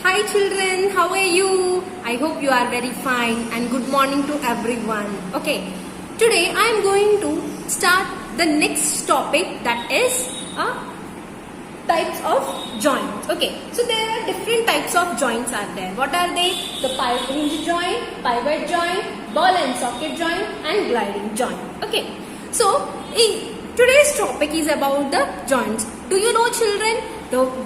Hi children, how are you? I hope you are very fine and good morning to everyone. Okay, today I am going to start the next topic, that is types of joints. Okay, so there are different types of joints are there. What are they? The hinge joint, pivot joint, ball and socket joint and gliding joint. Okay, so today's topic is about the joints. Do you know children,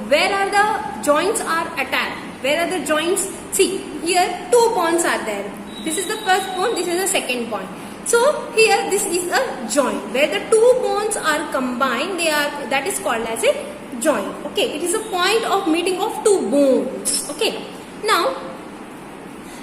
where are the joints are attached? Where are the joints? See, here two bonds are there. This is the first bond, this is the second bond. So here this is a joint where the two bonds are combined. That is called as a joint. Okay, it is a point of meeting of two bones. Okay, now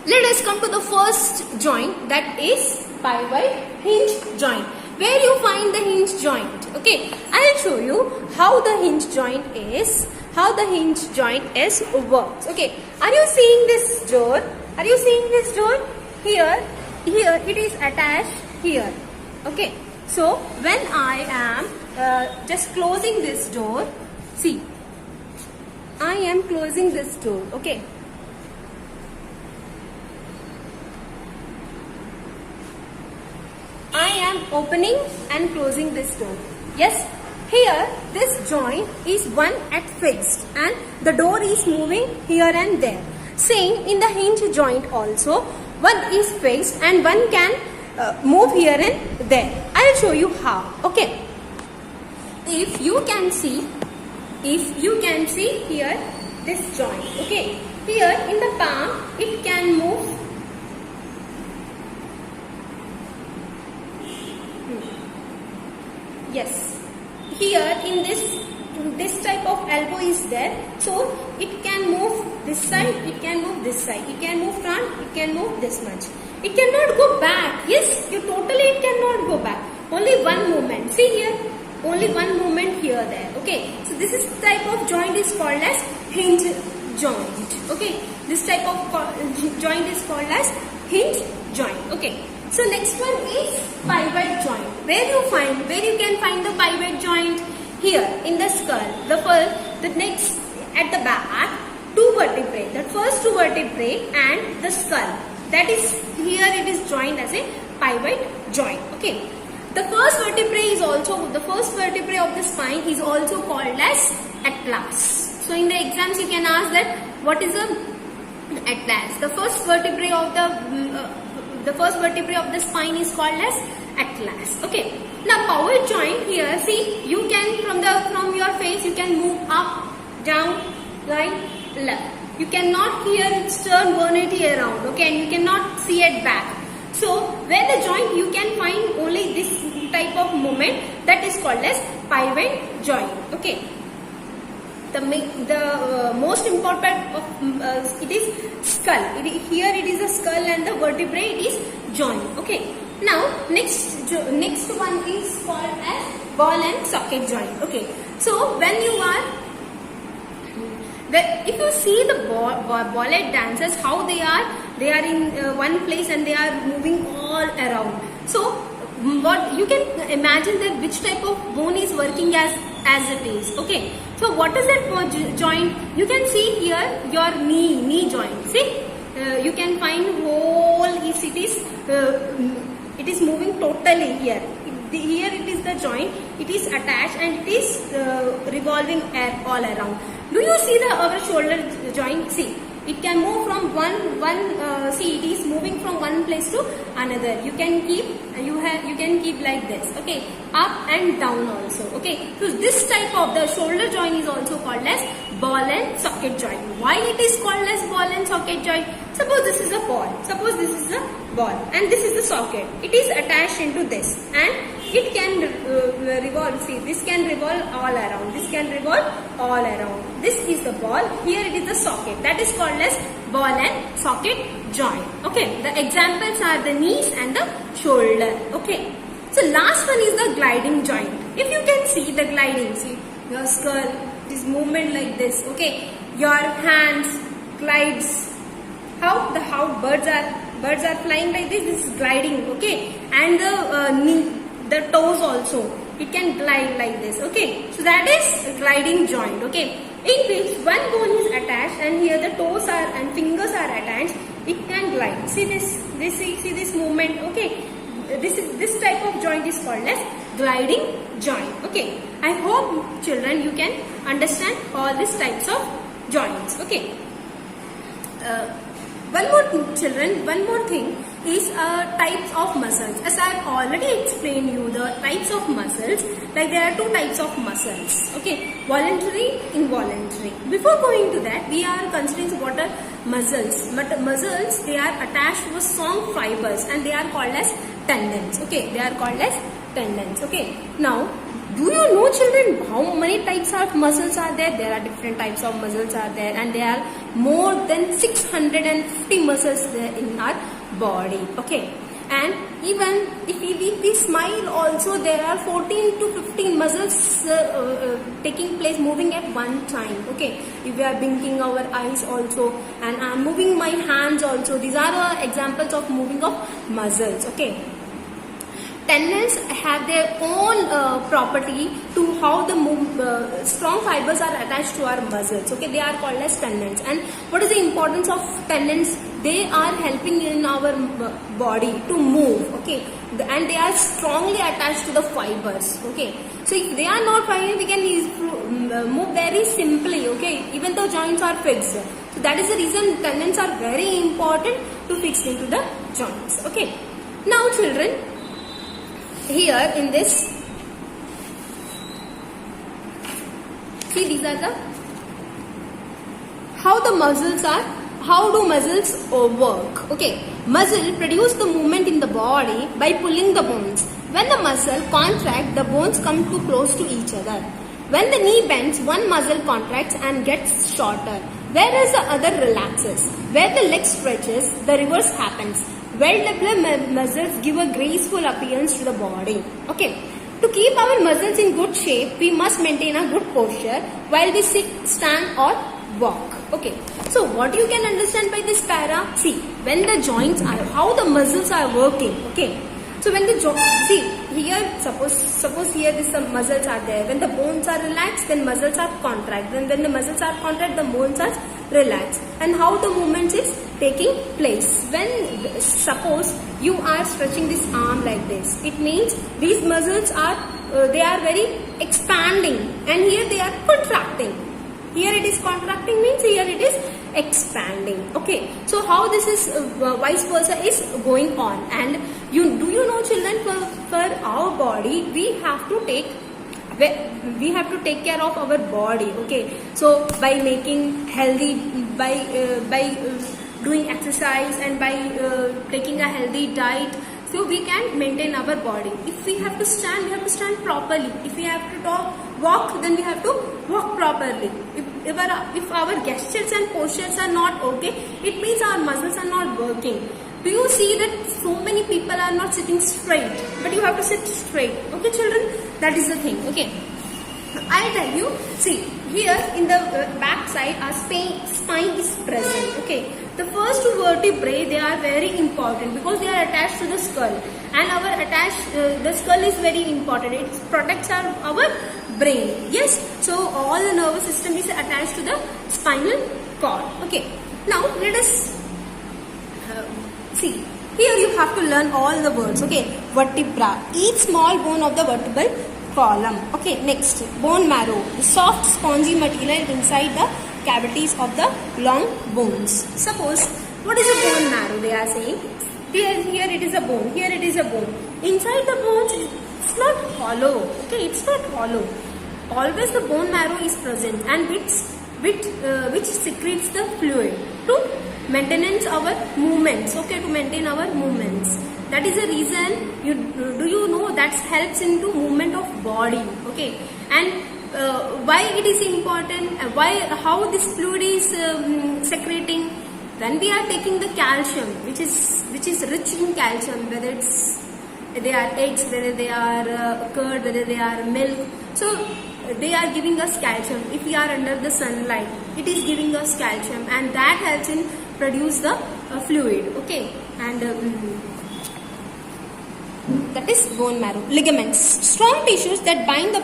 let us come to the first joint, that is pivot hinge joint. Where you find the hinge joint? Okay, I will show you how the hinge joint is. How the hinge joint is works. Okay, are you seeing this door? Are you seeing this door? Here it is attached here. Okay, so when I am just closing this door, see, I am closing this door. Okay, I am opening and closing this door. Yes, here this joint is one at fixed and the door is moving here and there. Same in the hinge joint also, one is fixed and one can move here and there. I will show you how. Okay, if you can see here this joint. Okay, here in the palm it can move. Yes, here in this type of elbow is there, so it can move this side, it can move this side, it can move front, it can move this much. It cannot go back. Yes, it cannot go back. Only one movement. See here, only one movement here there. Okay, so this is type of joint is called as hinge joint. Okay, this type of joint is called as hinge joint. Okay. So next one is pivot joint. Where you can find the pivot joint? Here in the skull. The next at the back, two vertebrae. The first two vertebrae and the skull. That is here it is joined as a pivot joint. Okay. The first vertebrae of the spine is also called as atlas. So in the exams you can ask that what is a atlas? The first vertebrae of the spine is called as atlas. Okay. Now pivot joint here, see, you can from your face you can move up, down, right, left. You cannot here turn 180 around. Okay, and you cannot see it back. So where the joint you can find only this type of movement, that is called as pivot joint. Okay. The most important of it is skull. Here it is a skull and the vertebrae it is joint. Okay. Now next one is called as ball and socket joint. Okay. So when you are if you see the ballet dancers, how they are in one place and they are moving all around. So what you can imagine that which type of bone is working as it is. Okay, so what is that joint? You can see here your knee joint. See, you can find whole it is moving totally here. Here it is the joint, it is attached and it is revolving all around. Do you see our shoulder joint? See, it can move from see, it is moving from one place to another. You can keep like this. Okay, up and down also. Okay, so this type of the shoulder joint is also called as ball and socket joint. Why it is called as ball and socket joint? Suppose this is a ball. Suppose this is a ball and this is the socket. It is attached into this and it can revolve. See, this can revolve all around. This can revolve all around. This is the ball. Here it is the socket. That is called as ball and socket joint. Okay. The examples are the knees and the shoulder. Okay. So last one is the gliding joint. If you can see the gliding, see your skull, this movement like this. Okay. Your hands glides. How birds are flying like this. This is gliding. Okay. And the toes also, it can glide like this. Okay, so that is gliding joint. Okay, in which one bone is attached and here the toes are and fingers are attached, it can glide. See this movement, okay. This type of joint is called as gliding joint, okay. I hope children you can understand all these types of joints, okay. One more thing is types of muscles. As I have already explained you the types of muscles, like there are two types of muscles, okay, voluntary, involuntary. Before going to that, we are considering what are muscles. But muscles, they are attached to strong fibers and they are called as tendons, okay. They are called as tendons, okay. Now, do you know children how many types of muscles are there? There are different types of muscles are there and there are more than 650 muscles there in our body, okay. And even if we smile also, there are 14 to 15 muscles taking place, moving at one time, okay. If we are blinking our eyes also and I am moving my hands also, these are examples of moving of muscles, okay. Tendons have their own property to how the strong fibers are attached to our muscles, okay. They are called as tendons. And what is the importance of tendons? They are helping in our body to move, okay, and they are strongly attached to the fibers, okay. So if they are not fiber, we can move very simply, okay, even though joints are fixed. So that is the reason tendons are very important to fix into the joints, okay. Now children, here in this, see these are the how the muscles are, how do muscles work, okay. Muscle produce the movement in the body by pulling the bones. When the muscle contract, the bones come too close to each other. When the knee bends, one muscle contracts and gets shorter, whereas the other relaxes. Where the leg stretches, the reverse happens. Well-developed muscles give a graceful appearance to the body, okay. To keep our muscles in good shape, we must maintain a good posture while we sit, stand or walk, okay. So what you can understand by this para? See, when the joints are, how the muscles are working, okay. So when the see here, suppose here this the muscles are there. When the bones are relaxed, then muscles are contract. Then the muscles are contract, the bones are relaxed. And how the movement is taking place? When suppose you are stretching this arm like this, it means these muscles are they are very expanding, and here they are contracting. Here it is contracting means here it is expanding, okay. So how this is vice versa is going on. And do you know children, for our body we have to take care of our body, okay. So by making healthy, by doing exercise and by taking a healthy diet, so we can maintain our body. If we have to stand, we have to stand properly. If we have to walk, then we have to walk properly. If our gestures and postures are not okay, it means our muscles are not working. Do you see that so many people are not sitting straight, but you have to sit straight, okay children? That is the thing, okay. I'll tell you, see here in the back side our spine is present, okay. The first two vertebrae, they are very important because they are attached to the skull, and the skull is very important. It protects our brain, yes. So all the nervous system is attached to the spinal cord, okay. Now let us see. Here you have to learn all the words, okay. Vertebra, each small bone of the vertebral column, okay. Next, bone marrow, the soft spongy material inside the cavities of the long bones. Suppose, what is a bone marrow? They are saying here it is a bone, here it is a bone. Inside the bones, it's not hollow, okay. It's not hollow. Always the bone marrow is present, and which secretes the fluid to maintenance our movements, okay, to maintain our movements. That is the reason do you know that helps into movement of body, okay. And why it is important, how this fluid is secreting? When we are taking the calcium, which is rich in calcium, whether they are eggs, whether they are curd, whether they are milk, so they are giving us calcium. If we are under the sunlight, it is giving us calcium, and that helps in produce the fluid, okay. And that is bone marrow. Ligaments, strong tissues that bind the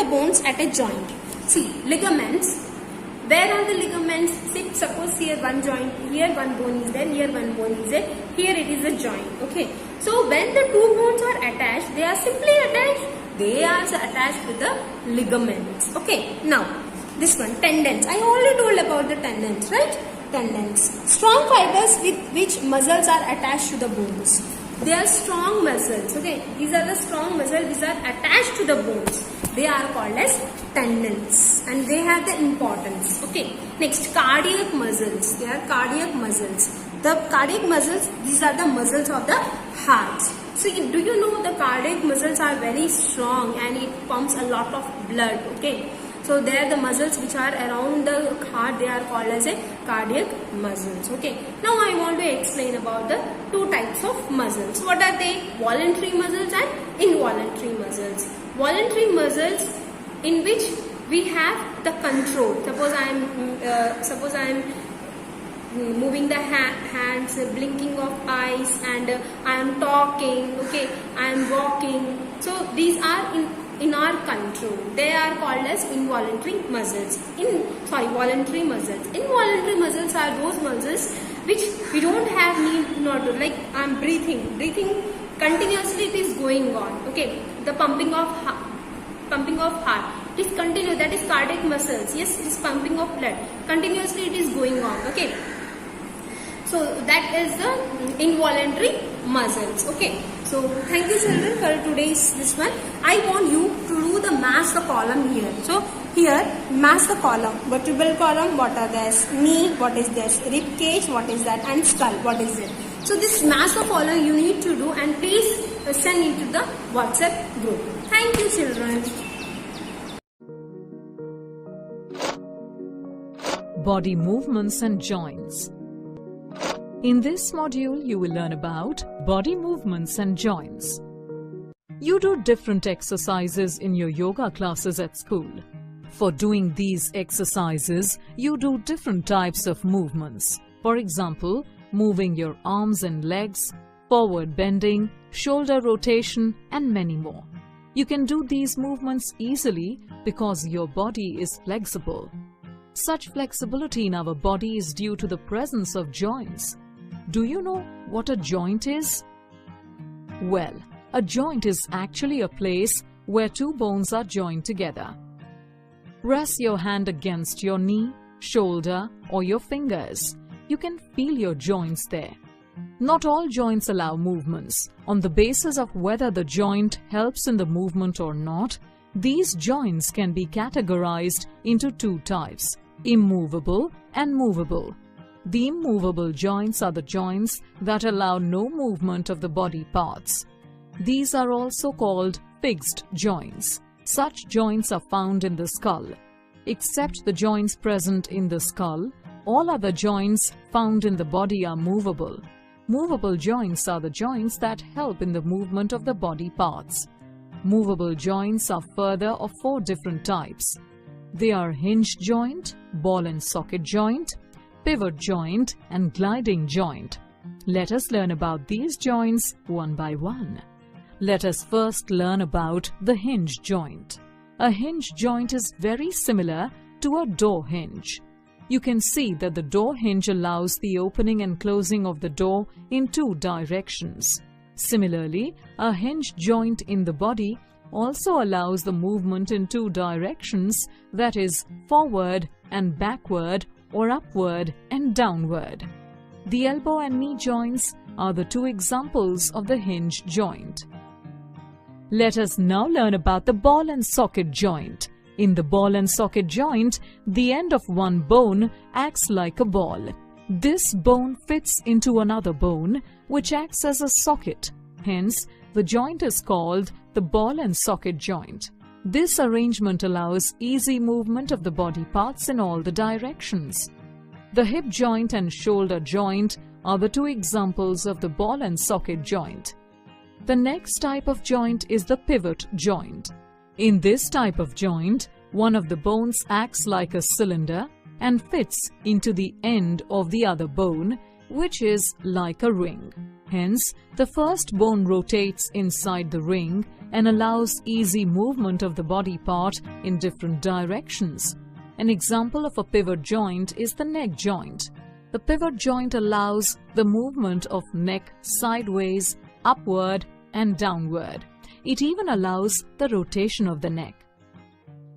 bones at a joint. See, ligaments. Where are the ligaments? Suppose here one joint, here one bone is there, here one bone is there, here it is a joint. Okay. So when the two bones are attached, they are simply attached. They are attached with the ligaments. Okay. Now, this one, tendons. I already told about the tendons, right? Tendons. Strong fibers with which muscles are attached to the bones. They are strong muscles. Okay. These are the strong muscles which are attached to the bones. They are called as tendons and they have the importance. Okay. Next, cardiac muscles. They are cardiac muscles. The cardiac muscles, these are the muscles of the heart. So do you know the cardiac muscles are very strong and it pumps a lot of blood. Okay. So they are the muscles which are around the heart. They are called as a cardiac muscles. Okay. Now I want to explain about the two types of muscles. What are they? Voluntary muscles and involuntary muscles. Voluntary muscles in which we have the control. Suppose I am moving the hands, blinking of eyes, and I am talking. Okay, I am walking. So these are in our control. They are called as involuntary muscles. Voluntary muscles. Involuntary muscles are those muscles which we don't have need not to. Like I am breathing continuously. It is going on. Okay, the pumping of heart. It is continuous. That is cardiac muscles. Yes, it is pumping of blood. Continuously, it is going on. Okay. So that is the involuntary muscles. Okay. So thank you, children, for today's this one. I want you to do the mass the column here. So here, mass the column. Vertebral column, what are this? Knee, what is this? Rib cage, what is that? And skull, what is it? So this mass the column you need to do, and please send it to the WhatsApp group. Thank you, children. Body movements and joints. In this module, you will learn about body movements and joints. You do different exercises in your yoga classes at school. For doing these exercises, you do different types of movements. For example, moving your arms and legs, forward bending, shoulder rotation, and many more. You can do these movements easily because your body is flexible. Such flexibility in our body is due to the presence of joints. Do you know what a joint is? Well, a joint is actually a place where two bones are joined together. Press your hand against your knee, shoulder, or your fingers. You can feel your joints there. Not all joints allow movements. On the basis of whether the joint helps in the movement or not, these joints can be categorized into two types: immovable and movable. The immovable joints are the joints that allow no movement of the body parts. These are also called fixed joints. Such joints are found in the skull. Except the joints present in the skull, all other joints found in the body are movable. Movable joints are the joints that help in the movement of the body parts. Movable joints are further of four different types. They are hinge joint, ball and socket joint, pivot joint, and gliding joint. Let us learn about these joints one by one. Let us first learn about the hinge joint. A hinge joint is very similar to a door hinge. You can see that the door hinge allows the opening and closing of the door in two directions. Similarly, a hinge joint in the body also allows the movement in two directions, that is, forward and backward, or upward and downward. The elbow and knee joints are the two examples of the hinge joint. Let us now learn about the ball and socket joint. In the ball and socket joint, the end of one bone acts like a ball. This bone fits into another bone, which acts as a socket. Hence, the joint is called the ball and socket joint. This arrangement allows easy movement of the body parts in all the directions. The hip joint and shoulder joint are the two examples of the ball and socket joint. The next type of joint is the pivot joint. In this type of joint, one of the bones acts like a cylinder and fits into the end of the other bone, which is like a ring. Hence, the first bone rotates inside the ring and allows easy movement of the body part in different directions. An example of a pivot joint is the neck joint. The pivot joint allows the movement of neck sideways, upward and downward. It even allows the rotation of the neck.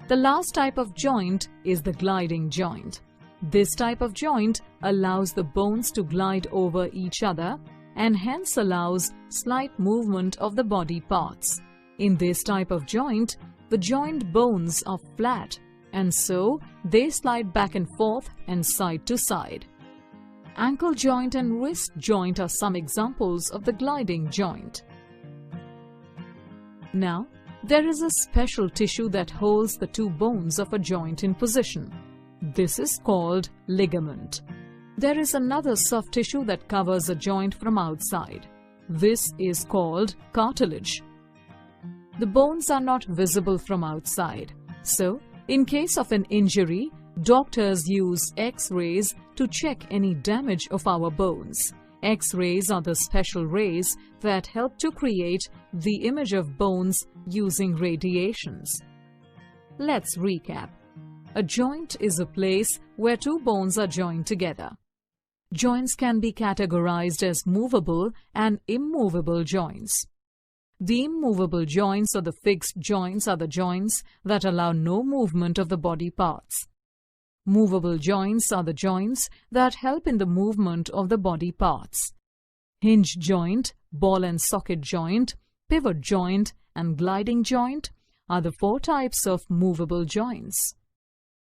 The last type of joint is the gliding joint. This type of joint allows the bones to glide over each other and hence allows slight movement of the body parts. In this type of joint, the joint bones are flat and so they slide back and forth and side to side. Ankle joint and wrist joint are some examples of the gliding joint. Now, there is a special tissue that holds the two bones of a joint in position. This is called ligament. There is another soft tissue that covers a joint from outside. This is called cartilage. The bones are not visible from outside. So, in case of an injury, doctors use X-rays to check any damage of our bones. X-rays are the special rays that help to create the image of bones using radiations. Let's recap. A joint is a place where two bones are joined together. Joints can be categorized as movable and immovable joints. The immovable joints or the fixed joints are the joints that allow no movement of the body parts. Movable joints are the joints that help in the movement of the body parts. Hinge joint, ball and socket joint, pivot joint, and gliding joint are the four types of movable joints.